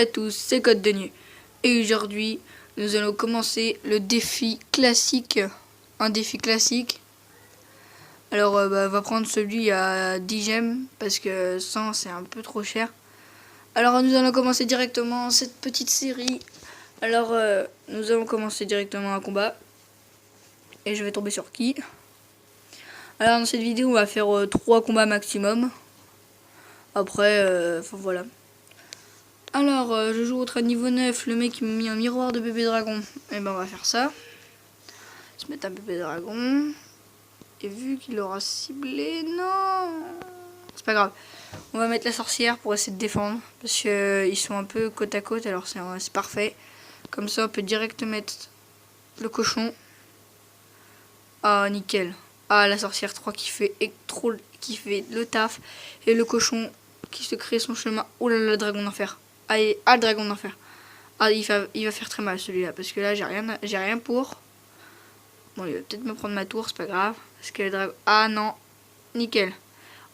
à tous, c'est Code Denier. Et aujourd'hui, nous allons commencer le défi classique. Un défi classique. Alors, on va prendre celui à 10 gemmes, parce que 100 c'est un peu trop cher. Alors, nous allons commencer directement cette petite série. Alors, nous allons commencer directement un combat. Et je vais tomber sur qui? Alors, dans cette vidéo, on va faire 3 combats maximum. Après, enfin voilà. Alors, je joue au niveau 9, le mec il m'a mis un miroir de bébé dragon. Et ben on va faire ça. Se mettre un bébé dragon. Et vu qu'il aura ciblé, non, c'est pas grave. On va mettre la sorcière pour essayer de défendre. Parce qu'ils sont un peu côte à côte, alors c'est parfait. Comme ça on peut direct mettre le cochon. Ah nickel. Ah la sorcière 3 qui fait le taf. Et le cochon qui se crée son chemin. Oh là là, le dragon d'enfer. Allez, le dragon d'enfer. Ah, il va faire très mal celui-là. Parce que là, j'ai rien pour. Bon, il va peut-être me prendre ma tour, c'est pas grave. Parce que le dragon. Ah non. Nickel.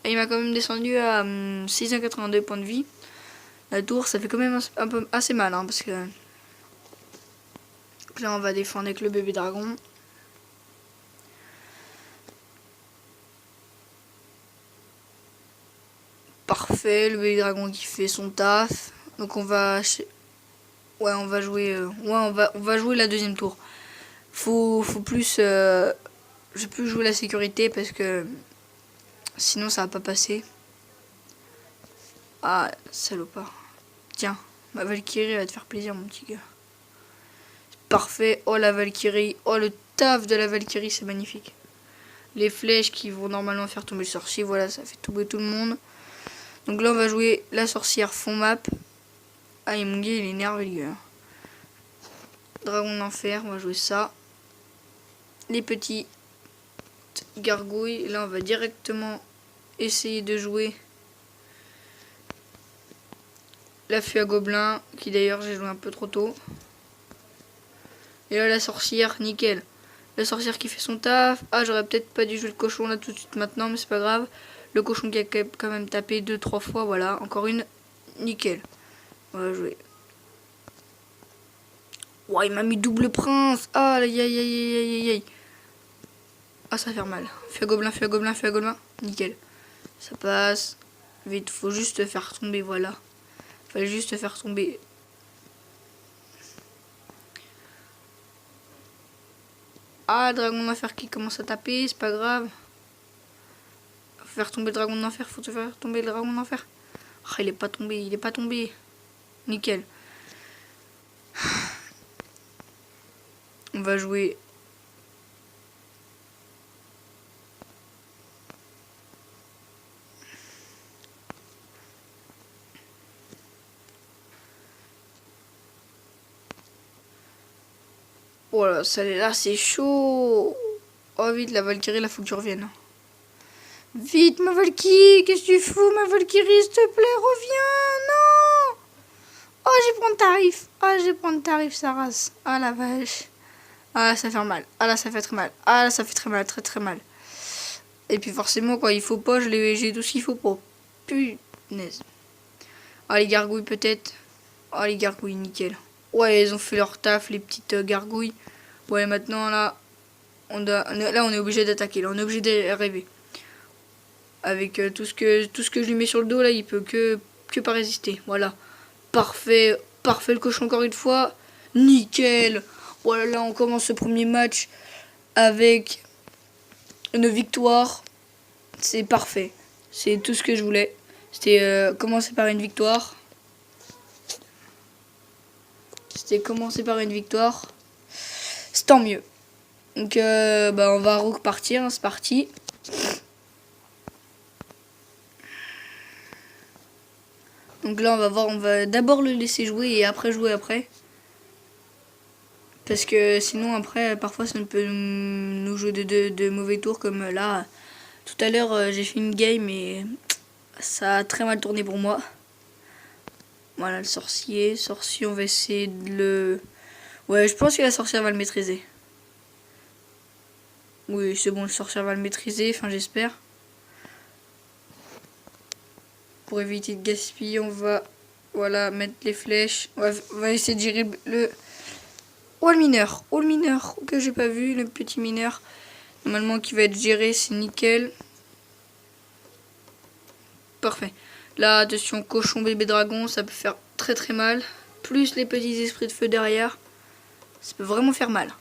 Et il m'a quand même descendu à 682 points de vie. La tour, ça fait quand même un peu assez mal. Hein, parce que. Là, on va défendre avec le bébé dragon. Parfait, le bébé dragon qui fait son taf. Donc on va on va jouer on va jouer la deuxième tour. Faut plus je vais plus jouer la sécurité parce que sinon ça va pas passer. Ah, salopard. Tiens, ma Valkyrie va te faire plaisir mon petit gars. Parfait. Oh la Valkyrie, oh le taf de la Valkyrie, c'est magnifique. Les flèches qui vont normalement faire tomber le sorcier, voilà, ça fait tomber tout le monde. Donc là on va jouer la sorcière fond map. Ah, et mon gars il est énervé le gars. Dragon d'enfer, on va jouer ça. Les petits gargouilles. Là, on va directement essayer de jouer la fée à gobelin, qui d'ailleurs j'ai joué un peu trop tôt. Et là, la sorcière, nickel. La sorcière qui fait son taf. Ah, j'aurais peut-être pas dû jouer le cochon là tout de suite maintenant, mais c'est pas grave. Le cochon qui a quand même tapé 2-3 fois, voilà. Encore une, nickel. On va jouer. Ouah, il m'a mis double prince. Ah, aïe aïe aïe aïe aïe aïe. Ah, ça va faire mal. Fais à gobelin, fais à gobelin, fais à gobelin. Nickel. Ça passe. Vite, faut juste faire tomber, voilà. Fallait juste faire tomber. Ah, dragon d'enfer qui commence à taper, c'est pas grave. Faut faire tomber le dragon d'enfer, faut te faire tomber le dragon d'enfer. Ah, il est pas tombé, il est pas tombé. Nickel. On va jouer. Voilà, ça là, c'est chaud. Oh, vite, la Valkyrie, là, faut que tu reviennes. Vite, ma Valkyrie, qu'est-ce que tu fous, ma Valkyrie, s'il te plaît, reviens, non. Oh, j'ai prendre tarif. Ah, j'ai prendre tarif, sa race. Ah, la vache. Ah, là, ça fait mal. Ah, là, ça fait très mal. Ah, là, ça fait très mal, très très mal. Et puis forcément, quand il faut pas, j'ai tout ce qu'il faut pas. Punaise. Ah, les gargouilles, peut-être. Ah, les gargouilles, nickel. Ouais, ils ont fait leur taf, les petites gargouilles. Ouais, maintenant, là, on est obligé d'attaquer. Là, on est obligé de rêver. Avec tout ce que je lui mets sur le dos, là, il peut que pas résister. Voilà. Parfait. Parfait, le cochon, encore une fois. Nickel. Voilà, là, on commence ce premier match avec une victoire. C'est parfait. C'est tout ce que je voulais. C'était commencer par une victoire. C'est tant mieux. Donc on va repartir, hein, c'est parti. Donc là on va d'abord le laisser jouer et après jouer après. Parce que sinon après parfois ça peut nous jouer de mauvais tours comme là. Tout à l'heure j'ai fait une game et ça a très mal tourné pour moi. Voilà le sorcier. Sorcier, on va essayer de le... Ouais, je pense que la sorcière va le maîtriser. Oui, c'est bon, le sorcier va le maîtriser, enfin j'espère. Pour éviter de gaspiller, on va... Voilà, mettre les flèches. On va essayer de gérer le... Oh, le mineur. Oh, le mineur. Que j'ai pas vu, le petit mineur. Normalement, qui va être géré, c'est nickel. Parfait. Là, attention, cochon, bébé dragon, ça peut faire très très mal. Plus les petits esprits de feu derrière. Ça peut vraiment faire mal.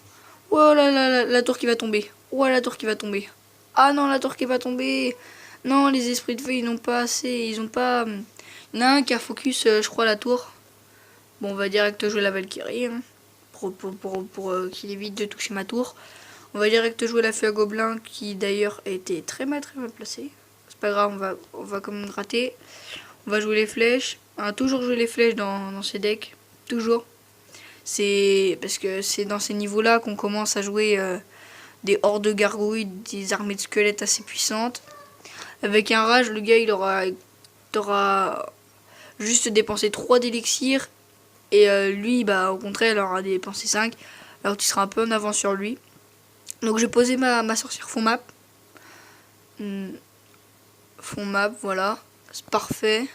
Oh là là, la tour qui va tomber. Oh, la tour qui va tomber. Ah non, la tour qui va tomber. Non, les esprits de feu, ils n'ont pas assez. Ils ont pas... Il y en a un qui a focus, je crois, la tour. Bon, on va direct jouer la Valkyrie. Hein, pour qu'il évite de toucher ma tour. On va direct jouer la feu à gobelin, qui d'ailleurs a été très mal placée. C'est pas grave, on va quand même gratter. On va jouer les flèches. On va toujours jouer les flèches dans ces decks. Toujours. C'est parce que c'est dans ces niveaux-là qu'on commence à jouer des hordes de gargouilles, des armées de squelettes assez puissantes. Avec un rage, le gars il aura juste dépensé 3 d'élixir. Et lui, bah, au contraire, il aura dépensé 5. Alors tu seras un peu en avance sur lui. Donc j'ai posé ma sorcière fond map. Fond map, voilà. C'est parfait.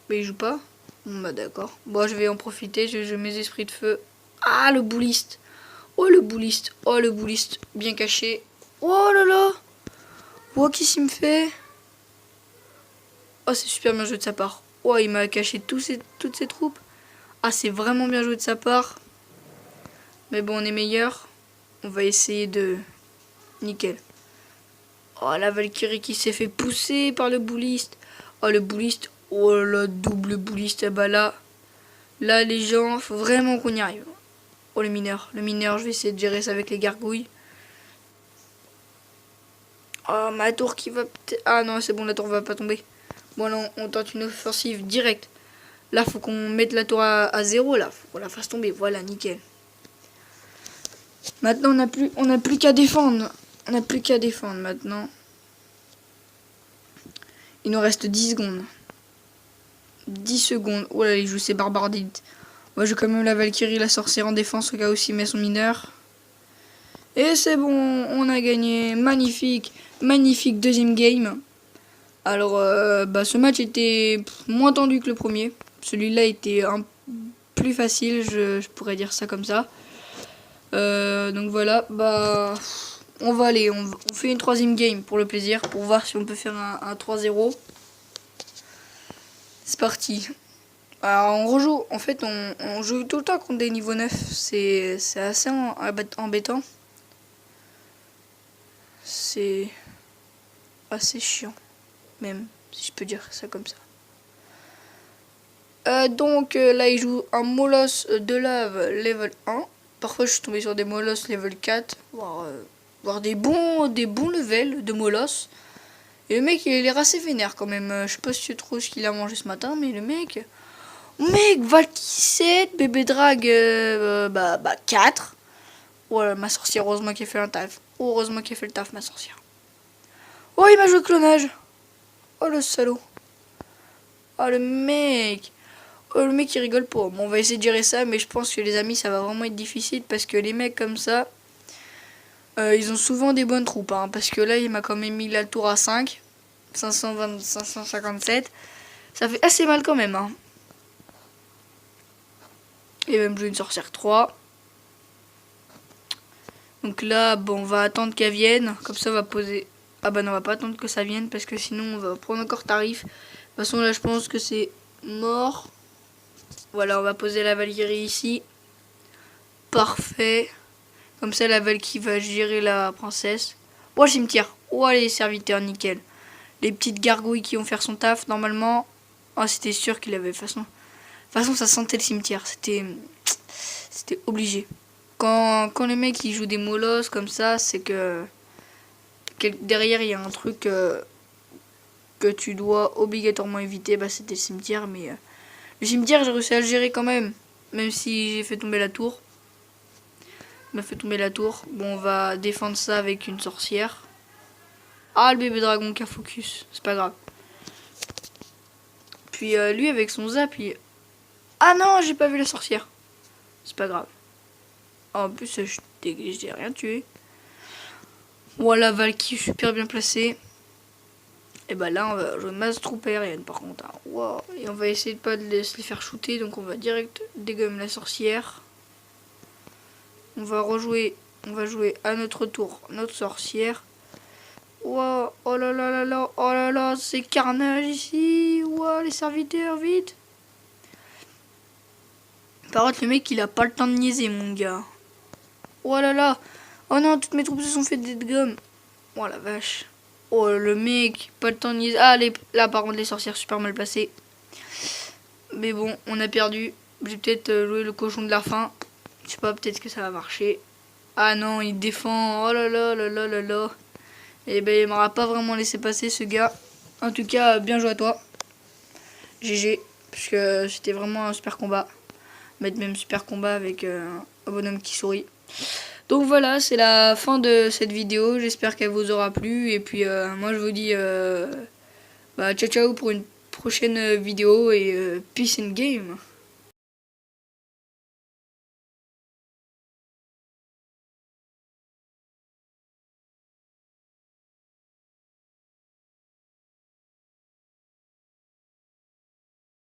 Mais il joue pas. Bon bah d'accord. Bon, je vais en profiter, je joue mes esprits de feu. Ah, le bouliste. Oh le bouliste. Oh le bouliste. Bien caché. Oh là là. Oh, qu'est-ce qu'il me fait? Oh, c'est super bien joué de sa part. Oh, il m'a caché toutes ses troupes. Ah, c'est vraiment bien joué de sa part. Mais bon, on est meilleur. On va essayer de... Nickel. Oh, la Valkyrie qui s'est fait pousser par le bouliste. Oh, le bouliste. Oh, la double bouliste. Ah bah là, les gens, faut vraiment qu'on y arrive. Oh, le mineur. Le mineur, je vais essayer de gérer ça avec les gargouilles. Oh, ma tour qui va... Ah non, c'est bon, la tour va pas tomber. Bon, là, on tente une offensive directe. Là, faut qu'on mette la tour à 0, là. Faut qu'on la fasse tomber. Voilà, nickel. Maintenant, on n'a plus qu'à défendre. On n'a plus qu'à défendre, maintenant. Il nous reste 10 secondes. 10 secondes. Oh là, il joue ses barbardites. Moi, j'ai quand même la Valkyrie, la sorcière en défense, au cas où s'il met son mineur. Et c'est bon, on a gagné. Magnifique. Magnifique deuxième game. Alors, ce match était moins tendu que le premier. Celui-là était plus facile, je pourrais dire ça comme ça. Donc voilà, on va aller, on fait une troisième game pour le plaisir, pour voir si on peut faire un 3-0. C'est parti. Alors on rejoue, en fait on joue tout le temps contre des niveaux 9, c'est assez embêtant. C'est assez chiant, même, si je peux dire ça comme ça. Là il joue un Molosse de lave level 1. Parfois je suis tombé sur des Molosses level 4, voire des bons levels de Molosse. Et le mec il a l'air assez vénère quand même. Je sais pas si tu trouves ce qu'il a mangé ce matin, mais le mec... Valky 7, bébé drag 4. Voilà, ma sorcière, heureusement qu'il a fait un taf. Heureusement qu'il a fait le taf, ma sorcière. Oh, il m'a joué clonage. Oh, le salaud. Oh, le mec. Oh, le mec, il rigole pas. Bon, on va essayer de gérer ça, mais je pense que les amis, ça va vraiment être difficile parce que les mecs comme ça, ils ont souvent des bonnes troupes. Hein, parce que là, il m'a quand même mis la tour à 5. 557. Ça fait assez mal quand même. Hein. Et même jouer une sorcière 3. Donc là, bon, on va attendre qu'elle vienne. Comme ça, on va poser... Ah bah non, on va pas attendre que ça vienne parce que sinon, on va prendre encore tarif. De toute façon, là, je pense que c'est mort. Voilà, on va poser la Valkyrie ici. Parfait. Comme ça, la Valkyrie va gérer la princesse. Oh, le cimetière. Oh, les serviteurs, nickel. Les petites gargouilles qui vont faire son taf, normalement. Oh, c'était sûr qu'il avait... De toute façon, ça sentait le cimetière. C'était obligé. Quand les mecs ils jouent des molosses comme ça, c'est que derrière il y a un truc que tu dois obligatoirement éviter. Bah, c'était le cimetière, mais le cimetière j'ai réussi à le gérer quand même. Même si j'ai fait tomber la tour. Il m'a fait tomber la tour. Bon, on va défendre ça avec une sorcière. Ah, le bébé dragon qui a focus. C'est pas grave. Puis lui avec son zap, il... Ah non, j'ai pas vu la sorcière. C'est pas grave. En plus, j'ai rien tué. Voilà, Valky, super bien placé. Et bah là, on va jouer masse troupe aérienne par contre. Hein. Wow. Et on va essayer de pas se les faire shooter. Donc on va direct dégommer la sorcière. On va jouer à notre tour notre sorcière. Wow. Oh là là là là. Oh là là, c'est carnage ici. Wow, les serviteurs, vite. Par contre, le mec, il a pas le temps de niaiser, mon gars. Oh là là. Oh non, toutes mes troupes se sont fait des gommes. Oh la vache. Oh le mec, pas le temps de niaiser. Ah, là par contre les sorcières super mal placées. Mais bon, on a perdu. J'ai peut-être joué le cochon de la fin. Je sais pas, peut-être que ça va marcher. Ah non, il défend. Oh là là là là là là. Et ben il m'aura pas vraiment laissé passer ce gars. En tout cas, bien joué à toi. GG. Parce que c'était vraiment un super combat. Mettre même super combat avec un bonhomme qui sourit. Donc voilà, c'est la fin de cette vidéo. J'espère qu'elle vous aura plu. Et puis moi je vous dis ciao ciao pour une prochaine vidéo et peace in game.